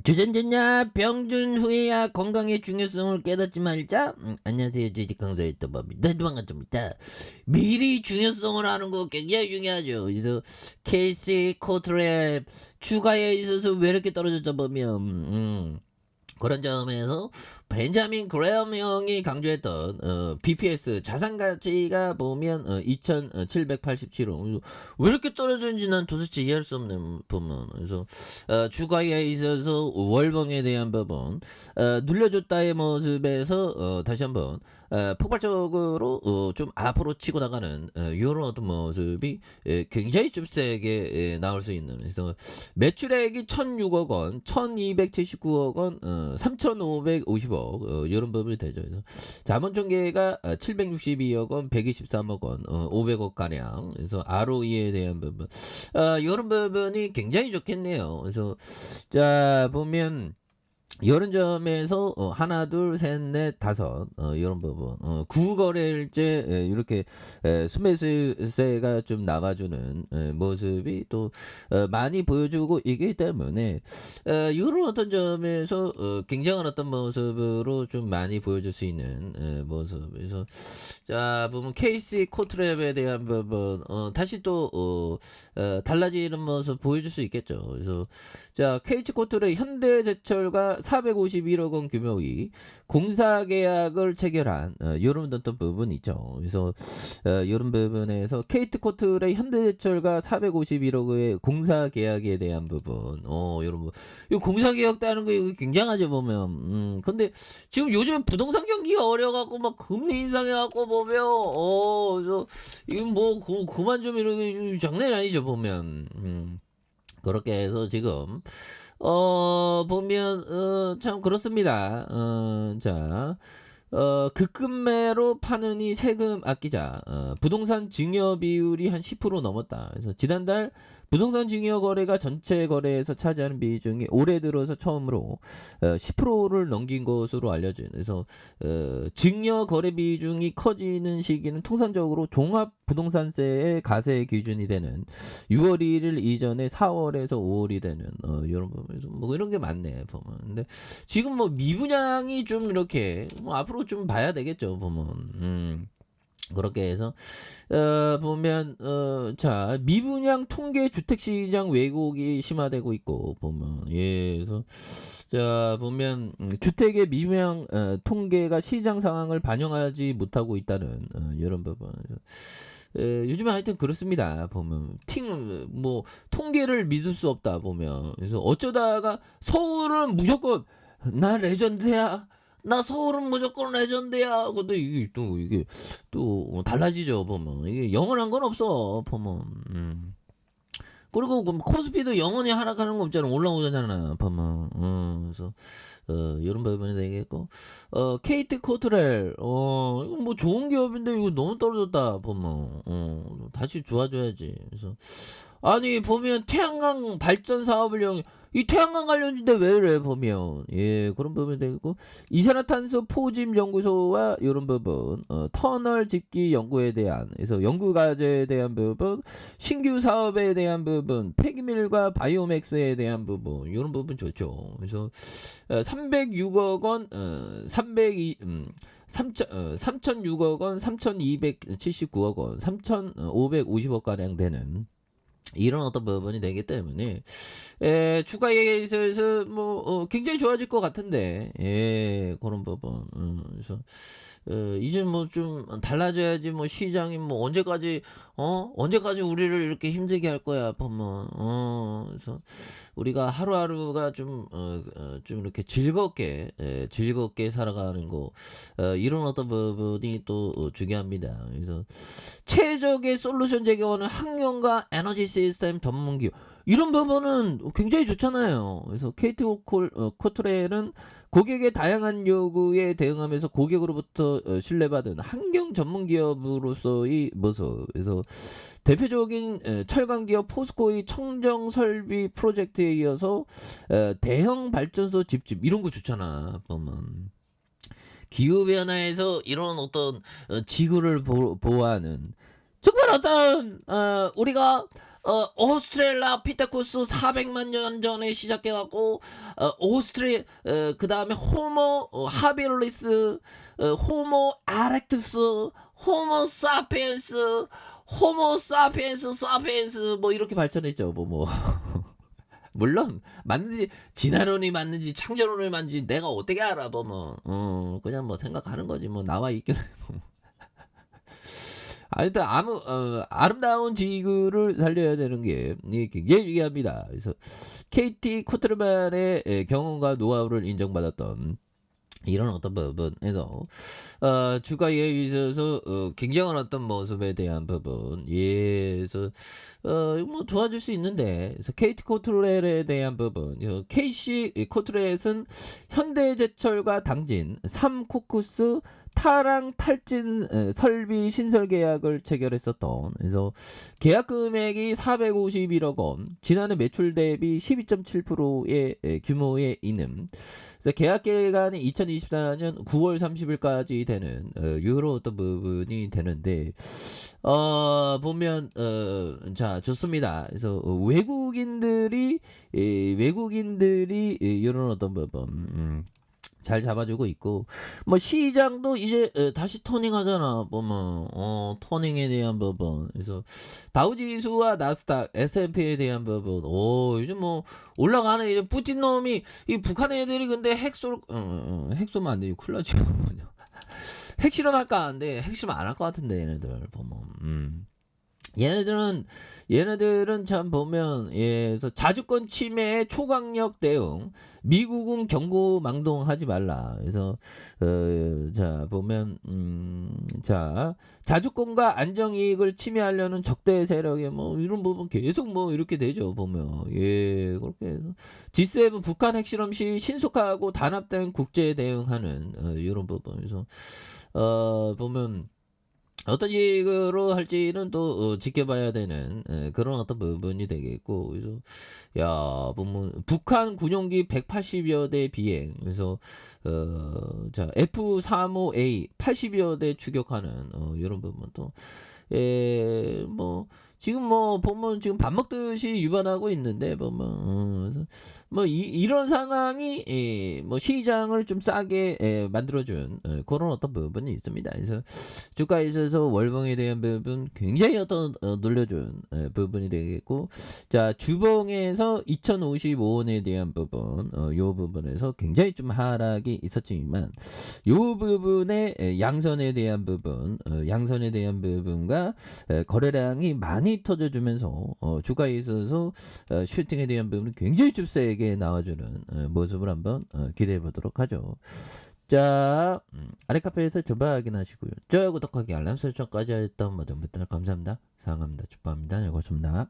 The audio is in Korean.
주전자냐 병준 후에야 건강의 중요성을 깨닫지 말자. 안녕하세요, 주식 강사의 떠밥입니다. 반갑습니다. 미리 중요성을 아는 거 굉장히 중요하죠. 그래서 케이시 코트랩 추가에 있어서 왜 이렇게 떨어졌다 보면 그런 점에서 벤자민 그레엄 형이 강조했던 BPS 자산 가치가 보면 2,787원. 왜 이렇게 떨어졌는지 난 도대체 이해할 수 없는 부분. 그래서 주가에 있어서 월봉에 대한 부분 눌려줬다의 모습에서 다시 한번 폭발적으로 좀 앞으로 치고 나가는 이런 어떤 모습이 굉장히 좀 세게 나올 수 있는. 그래서 매출액이 1,006억 원, 1,279억 원, 3,550억 이런 부분이 되죠. 그래서 자본총계가 762억 원, 123억 원, 500억 가량. 그래서 ROE에 대한 부분, 이런 부분이 굉장히 좋겠네요. 그래서 자 보면. 이런 점에서 하나 둘 셋 넷 다섯 이런 부분 구거래일제 이렇게 순매수세가 좀 나와주는 모습이 또 많이 보여주고 있기 때문에 이런 어떤 점에서 굉장한 어떤 모습으로 좀 많이 보여줄 수 있는 모습에서 자 보면 KC 코트랩에 대한 부분 다시 또 달라지는 모습 보여줄 수 있겠죠. 그래서 자 KC 코트랩 현대제철과 451억 원 규모의 공사 계약을 체결한 이런 어떤 부분이 있죠. 그래서 이런 부분에서 케이트 코트레 현대제철과 451억의 공사 계약에 대한 부분, 이런 부, 이 공사 계약 따는 거 이거 굉장하죠 보면. 근데 지금 요즘 부동산 경기가 어려갖고 막 금리 인상해갖고 보면, 그래서 이건 뭐 그만 좀 이렇게 장난이 아니죠 보면. 그렇게 해서 지금 보면 참 그렇습니다. 자 급금매로 파느니 세금 아끼자. 부동산 증여 비율이 한 10% 넘었다. 그래서 지난달 부동산 증여 거래가 전체 거래에서 차지하는 비중이 올해 들어서 처음으로 10%를 넘긴 것으로 알려진. 그래서 증여 거래 비중이 커지는 시기는 통상적으로 종합 부동산세의 가세 기준이 되는 6월 1일 이전에 4월에서 5월이 되는 이런 부분에서 뭐 이런 게 많네 보면. 근데 지금 뭐 미분양이 좀 이렇게 뭐 앞으로 좀 봐야 되겠죠 보면. 그렇게 해서 보면 자 미분양 통계 주택시장 왜곡이 심화되고 있고 보면 그래서 자 보면 주택의 미분양 통계가 시장 상황을 반영하지 못하고 있다는 이런 부분. 요즘에 하여튼 그렇습니다. 보면 뭐 통계를 믿을 수 없다 보면. 그래서 어쩌다가 서울은 무조건 나 레전드야. 나 서울은 무조건 레전드야. 근데 이게 또 달라지죠 보면. 이게 영원한 건 없어 보면. 그리고 코스피도 영원히 하락하는 거 없잖아. 올라오잖아 보면. 그래서 이런 부분이 되겠고 케이트 코트렐 이거 뭐 좋은 기업인데 이거 너무 떨어졌다 보면 다시 좋아져야지. 그래서 아니 보면 태양광 발전 사업을 이 태양광 관련인데 왜 이래 보면 그런 부분이 되고 이산화탄소 포집 연구소와 이런 부분 터널 짓기 연구에 대한 그래서 연구 과제에 대한 부분 신규 사업에 대한 부분 폐기밀과 바이오맥스에 대한 부분 이런 부분 좋죠. 그래서 306억 원 3,006억 원 3,279억 원 3,550억 가량 되는 이런 어떤 부분이 되기 때문에 추가에 있어서 뭐 굉장히 좋아질 것 같은데 그런 부분. 그래서 이제 뭐 좀 달라져야지. 뭐 시장이 뭐 언제까지 우리를 이렇게 힘들게 할 거야 보면. 그래서 우리가 하루하루가 좀 이렇게 즐겁게 살아가는 거 이런 어떤 부분이 또 중요합니다. 그래서 최적의 솔루션 제공하는 환경과 에너지 시스템 전문 기업 이런 부분은 굉장히 좋잖아요. 그래서 KT 코트렐은 고객의 다양한 요구에 대응하면서 고객으로부터 신뢰받은 환경 전문 기업으로서의 모습. 그래서 대표적인 철강 기업 포스코의 청정 설비 프로젝트에 이어서 대형 발전소 집집 이런 거 좋잖아. 보면. 기후변화에서 이런 어떤 지구를 보호하는 정말 어떤 우리가 오스트랄라피테쿠스 400만 년 전에 시작해 갖고 그다음에 호모 하빌리스, 호모 아렉투스, 호모 사피엔스, 호모 사피엔스 사피엔스 뭐 이렇게 발전했죠. 뭐. 물론 맞는지 진화론이 맞는지 창조론이 맞는지 내가 어떻게 알아 뭐. 그냥 뭐 생각하는 거지 뭐 나와 있길래. 일단 아름다운 지구를 살려야 되는 게 이게 굉장히 중요합니다. 그래서 KT 코트르만의 경험과 노하우를 인정받았던 이런 어떤 부분에서 주가에 있어서 굉장한 어떤 모습에 대한 부분 예에서 뭐 도와줄 수 있는데 그래서 KT 코트렛에 대한 부분 KC 코트렛은 현대제철과 당진 3코쿠스 타랑 탈진 설비 신설 계약을 체결했었던 그래서 계약 금액이 451억 원 지난해 매출 대비 12.7%의 규모에 있는 그래서 계약 기간이 2024년 9월 30일까지 되는 요런 어떤 부분이 되는데 보면 자 좋습니다. 그래서 외국인들이 이런 어떤 부분 잘 잡아주고 있고 뭐 시장도 이제 다시 토닝하잖아 보면 토닝에 대한 부분 그래서 다우지수와 나스닥 S&P에 대한 부분 요즘 뭐 올라가는 이제 푸틴 놈이 이 북한 애들이 근데 핵 쏘면 안 되지 큰일 나지 핵실험 할까 하는데 핵실험 안 할 것 같은데 얘네들 보면 얘네들은 참 보면 그래서 자주권 침해의 초강력 대응 미국은 경고 망동하지 말라 그래서 자 보면 자 자주권과 안정이익을 침해하려는 적대 세력의 뭐 이런 부분 계속 뭐 이렇게 되죠 보면 그렇게 해서 G7 북한 핵실험 시 신속하고 단합된 국제 대응하는 이런 부분에서 보면 어떤 식으로 할지는 또 지켜봐야 되는 그런 어떤 부분이 되겠고 그래서 야 보면 북한 군용기 180여 대 비행 그래서 자 F-35A 80여 대 추격하는 이런 부분 또뭐 지금 뭐 보면 지금 밥 먹듯이 유반하고 있는데 보면 뭐 이런 상황이 뭐 시장을 좀 싸게 만들어준 그런 어떤 부분이 있습니다. 그래서 주가에 있어서 월봉에 대한 부분 굉장히 어떤 놀려준 부분이 되겠고 자 주봉에서 2055원에 대한 부분 요 부분에서 굉장히 좀 하락이 있었지만 요 부분의 양선에 대한 부분과 거래량이 많이 터져주면서 주가에 있어서 슈팅에 대한 부분은 굉장히 좀 세게 나와주는 모습을 한번 기대해 보도록 하죠. 자 아래 카페에서 조바 확인하시고요. 좋아요 구독하기 알람 설정까지 했던 모든 분들 감사합니다. 사랑합니다. 축복합니다. 고맙습니다.